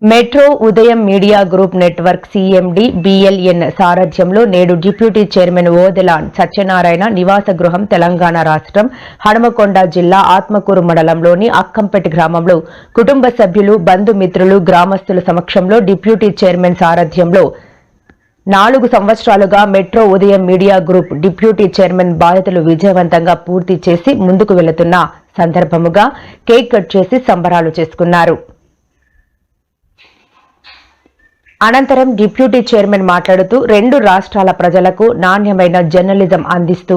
Metro ఉదయం media group network CMD BLN సారథ్యంలో నేడు డిప్యూటీ చైర్మన్ ఓదెలాన్ సత్యనారాయణ నివాస గృహం తెలంగాణ రాష్ట్రం హనుమకొండ జిల్లా ఆత్మకూరు మండలంలోని అక్కంపేట గ్రామంలో కుటుంబ సభ్యులు బంధుమిత్రులు గ్రామస్తుల సమక్షంలో డిప్యూటీ చైర్మన్ సారథ్యంలో 4 సంవత్సరాలుగా మెట్రో ఉదయం మీడియా గ్రూప్ డిప్యూటీ చైర్మన్ బాధ్యతలు విజయవంతంగా పూర్తి చేసి ముందుకు వెళుతున్న సందర్భముగా కేక్ కట్ చేసి సంబరాలు చేసుకున్నారు. అనంతరం డిప్యూటీ చైర్మన్ మాట్లాడుతూ 2 రాష్ట్రాల ప్రజలకు నాణ్యమైన జర్నలిజం అందిస్తూ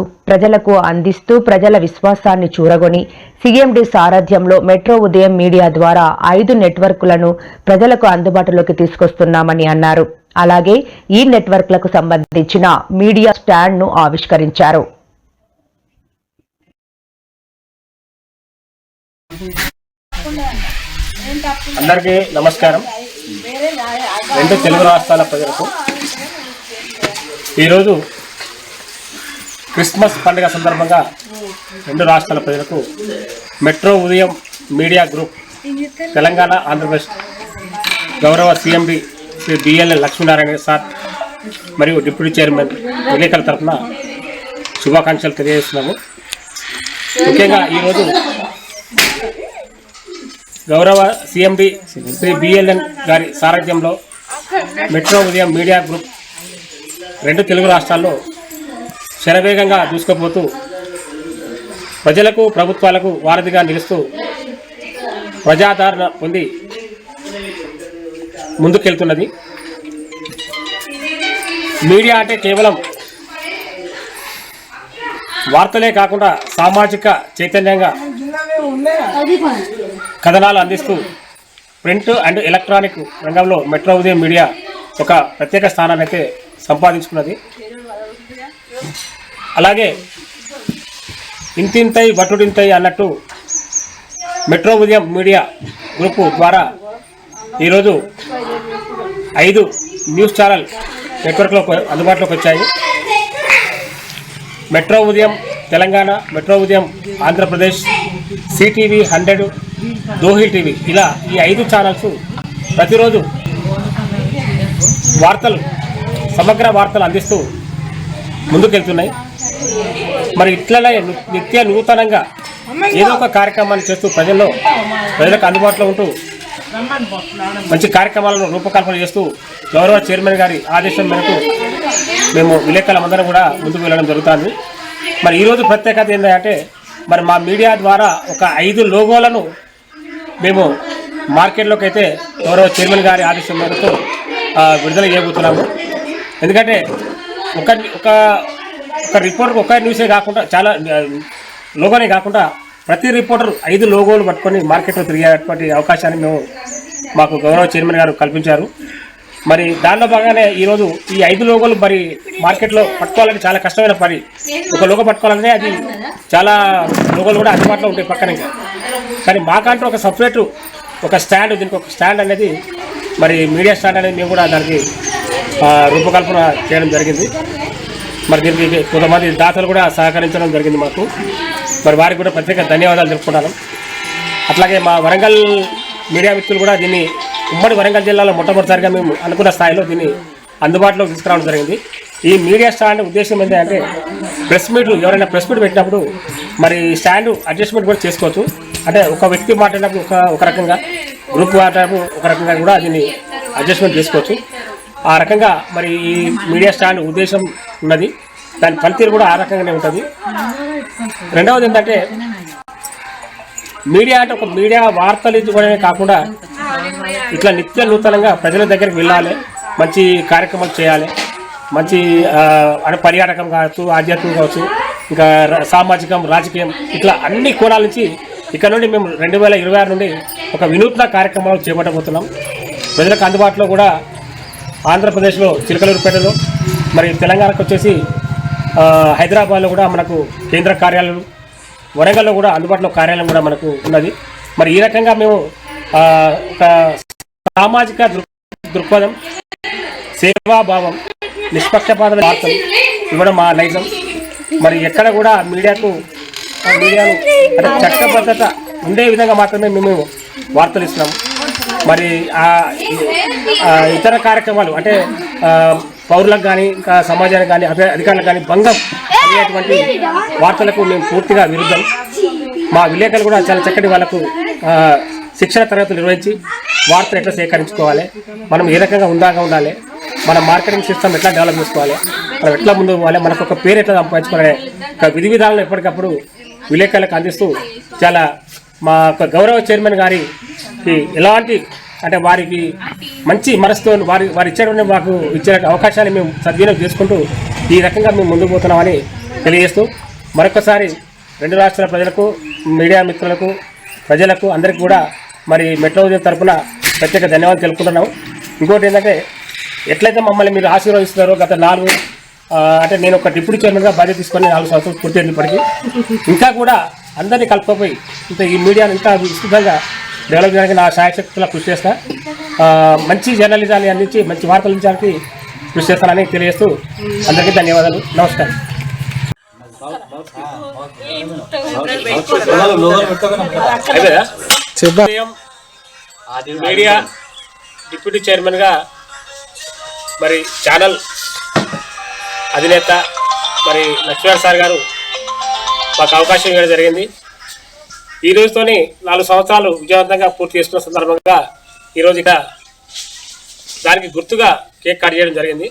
ప్రజల విశ్వాసాన్ని చూరగొని సిఎండి సారథ్యంలో మెట్రో ఉదయం మీడియా ద్వారా 5 నెట్వర్క్లను ప్రజలకు అందుబాటులోకి తీసుకొస్తున్నామని అన్నారు. అలాగే ఈ నెట్వర్క్లకు సంబంధించిన మీడియా స్టాండ్ను ఆవిష్కరించారు. అందరికీ నమస్కారం. 2 తెలుగు రాష్ట్రాల ప్రజలకు ఈరోజు క్రిస్మస్ పండుగ సందర్భంగా 2 రాష్ట్రాల ప్రజలకు మెట్రో ఉదయం మీడియా గ్రూప్ తెలంగాణ ఆంధ్రప్రదేశ్ గౌరవ CMD Shri BLN Lakshminarayana sir మరియు డిప్యూటీ చైర్మన్ విలేకరుల తరఫున శుభాకాంక్షలు తెలియజేస్తున్నాము. ముఖ్యంగా ఈరోజు గౌరవ సిఎండి శ్రీ బిఎల్ఎన్ గారి సారథ్యంలో మెట్రో ఉదయం మీడియా గ్రూప్ 2 తెలుగు రాష్ట్రాల్లో శరవేగంగా దూసుకుపోతూ ప్రజలకు ప్రభుత్వాలకు వారధిగా నిలుస్తూ ప్రజాదరణ పొంది ముందుకెళ్తున్నది. మీడియా అంటే కేవలం వార్తలే కాకుండా సామాజిక చైతన్యంగా కథనాలు అందిస్తూ ప్రింట్ అండ్ ఎలక్ట్రానిక్ రంగంలో మెట్రో ఉదయం మీడియా ఒక ప్రత్యేక స్థానాన్ని అయితే సంపాదించుకున్నది. అలాగే ఇంతింతై వటుడింతై అన్నట్టు మెట్రో ఉదయం మీడియా గ్రూపు ద్వారా ఈరోజు 5 న్యూస్ ఛానల్ నెట్వర్క్లో అందుబాటులోకి వచ్చాయి. మెట్రో ఉదయం తెలంగాణ, మెట్రో ఉదయం ఆంధ్రప్రదేశ్, సిటీవీ 100, దోహిల్ టీవీ, ఇలా ఈ 5 ఛానల్స్ ప్రతిరోజు సమగ్ర వార్తలు అందిస్తూ ముందుకెళ్తున్నాయి. మరి ఇట్లనే నిత్య నూతనంగా ఏదో ఒక కార్యక్రమాన్ని చేస్తూ ప్రజలకు అందుబాటులో ఉంటూ మంచి కార్యక్రమాలను రూపకల్పన చేస్తూ గౌరవ చైర్మన్ గారి ఆదేశం మేరకు మేము విలేకరులందరం కూడా ముందుకు వెళ్ళడం జరుగుతుంది. మరి ఈరోజు ప్రత్యేకత ఏంటంటే మరి మా మీడియా ద్వారా ఒక 5 లోగోలను మేము మార్కెట్లోకి అయితే గౌరవ చైర్మన్ గారి ఆదేశం మేరకు విడుదల చేయబోతున్నాము. ఎందుకంటే ఒక రిపోర్టర్ ఒక న్యూసే కాకుండా చాలా లోగోనే కాకుండా ప్రతి రిపోర్టర్ 5 లోగోలు పట్టుకొని మార్కెట్లో తిరిగేటువంటి అవకాశాన్ని మాకు గౌరవ చైర్మన్ గారు కల్పించారు. మరి దానిలో భాగంగానే ఈరోజు ఈ 5 లోగోలు మరి మార్కెట్లో పట్టుకోవాలంటే చాలా కష్టమైన పని. ఒక లోగో పట్టుకోవాలంటే అది చాలా లోగోలు కూడా అందుబాటులో ఉంటాయి పక్కన. కానీ మాకంటూ ఒక సపరేట్ ఒక స్టాండ్, దీనికి ఒక స్టాండ్ అనేది మరి మీడియా స్టాండ్ అనేది మేము కూడా దానికి రూపకల్పన చేయడం జరిగింది. మరి దీనికి కొంతమంది దాతలు కూడా సహకరించడం జరిగింది మాకు. మరి వారికి కూడా ప్రత్యేక ధన్యవాదాలు తెలుపుకుంటాను. అట్లాగే మా వరంగల్ మీడియా మిత్రులు కూడా దీన్ని ఉమ్మడి వరంగల్ జిల్లాలో మొట్టమొదటిసారిగా మేము అనుకున్న స్థాయిలో దీన్ని అందుబాటులోకి తీసుకురావడం జరిగింది. ఈ మీడియా స్టాండ్ ఉద్దేశం ఏంటంటే ఎవరైనా ప్రెస్ మీట్ పెట్టినప్పుడు మరి స్టాండ్ అడ్జస్ట్మెంట్ కూడా చేసుకోవచ్చు. అంటే ఒక వ్యక్తి మాట్లాడినప్పుడు ఒక రకంగా, గ్రూప్ మాట్లాడినప్పుడు ఒక రకంగా కూడా దీన్ని అడ్జస్ట్మెంట్ చేసుకోవచ్చు. ఆ రకంగా మరి ఈ మీడియా స్టాండ్ ఉద్దేశం ఉన్నది. దాని పనితీరు కూడా ఆ రకంగానే ఉంటుంది. రెండవది ఏంటంటే మీడియా అంటే ఒక మీడియా వార్తలు ఇవ్వడమే కాకుండా ఇట్లా నిత్య నూతనంగా ప్రజల దగ్గరికి వెళ్ళాలి, మంచి కార్యక్రమాలు చేయాలి. మంచి పర్యాటకం కావచ్చు, ఆధ్యాత్మికం కావచ్చు, ఇంకా సామాజికం, రాజకీయం, ఇట్లా అన్ని కోణాల నుంచి ఇక్కడ నుండి మేము 2026 నుండి ఒక వినూత్న కార్యక్రమాలు చేపట్టబోతున్నాం. ప్రజలకు అందుబాటులో కూడా ఆంధ్రప్రదేశ్లో చిలకలూరుపేటలో, మరి తెలంగాణకు వచ్చేసి హైదరాబాద్లో కూడా మనకు కేంద్ర కార్యాలయం, వరంగల్లో కూడా అందుబాటులో కార్యాలయం కూడా మనకు ఉన్నది. మరి ఈ రకంగా మేము ఒక సామాజిక దృక్పథం, సేవాభావం, నిష్పక్షపాత వార్తలు ఇవ్వడం మా నైజం. మరి ఎక్కడ కూడా మీడియాను అంటే చట్టబద్ధత ఉండే విధంగా మాత్రమే మేము వార్తలు ఇస్తున్నాము. మరి ఇతర కార్యక్రమాలు అంటే పౌరులకు కానీ ఇంకా సమాజానికి కానీ అధికారులకు కానీ భంగం అనేటువంటి వార్తలకు మేము పూర్తిగా విరుద్ధం. మా విలేకరులు కూడా చాలా చక్కటి వాళ్ళకు శిక్షణ తరగతులు నిర్వహించి వార్తలు ఎట్లా సేకరించుకోవాలి, మనం ఏ రకంగా ఉండాలి, మన మార్కెటింగ్ సిస్టమ్ ఎట్లా డెవలప్ చేసుకోవాలి, మనం ఎట్లా ముందుకు పోవాలి, మనకు ఒక పేరు ఎట్లా సంపాదించుకోవాలి, విధి విధానాలను ఎప్పటికప్పుడు విలేకరులకు అందిస్తూ చాలా మా యొక్క గౌరవ చైర్మన్ గారికి ఎలాంటి అంటే వారికి మంచి మనసుతో వారు ఇచ్చేటువంటి మాకు ఇచ్చే అవకాశాన్ని మేము సద్వినియోగం చేసుకుంటూ ఈ రకంగా మేము ముందుకు పోతున్నామని తెలియజేస్తూ మరొకసారి రెండు రాష్ట్రాల ప్రజలకు, మీడియా మిత్రులకు, ప్రజలకు అందరికీ కూడా మరి మెట్రో ఉద్యమం తరఫున ప్రత్యేక ధన్యవాదాలు తెలుపుకుంటున్నాము. ఇంకోటి ఏంటంటే ఎట్లయితే మమ్మల్ని మీరు ఆశీర్వదిస్తున్నారో గత 4 అంటే నేను ఒక డిప్యూటీ చైర్మన్గా బాధ్యత తీసుకొని 4 సంవత్సరాలు పూర్తి అయినప్పటికీ ఇంకా కూడా అందరినీ కలుపుకోపోయి ఇంత ఈ మీడియాను ఇంకా విస్తృతంగా డెవలప్ చేయడానికి నా శాయశక్తులా కృషి చేస్తా, మంచి జర్నలిజాన్ని అందించి మంచి వార్తలు అందించడానికి కృషి చేస్తానని తెలియజేస్తూ అందరికీ ధన్యవాదాలు. నమస్కారం. మీడియా డిప్యూటీ చైర్మన్గా మరి ఛానల్ అధినేత మరి లక్ష్మీనారాయణ సార్ గారు మాకు అవకాశం ఇవ్వడం జరిగింది. ఈ రోజుతోని 4 సంవత్సరాలు విజయవంతంగా పూర్తి చేసుకున్న సందర్భంగా ఈరోజు ఇక దానికి గుర్తుగా కేక్ కట్ చేయడం జరిగింది.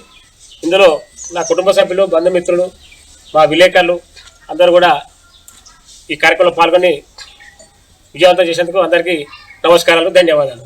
ఇందులో నా కుటుంబ సభ్యులు, బంధుమిత్రులు, మా విలేకరులు అందరూ కూడా ఈ కార్యక్రమంలో పాల్గొని విజయవంతం చేసేందుకు అందరికీ నమస్కారాలు, ధన్యవాదాలు.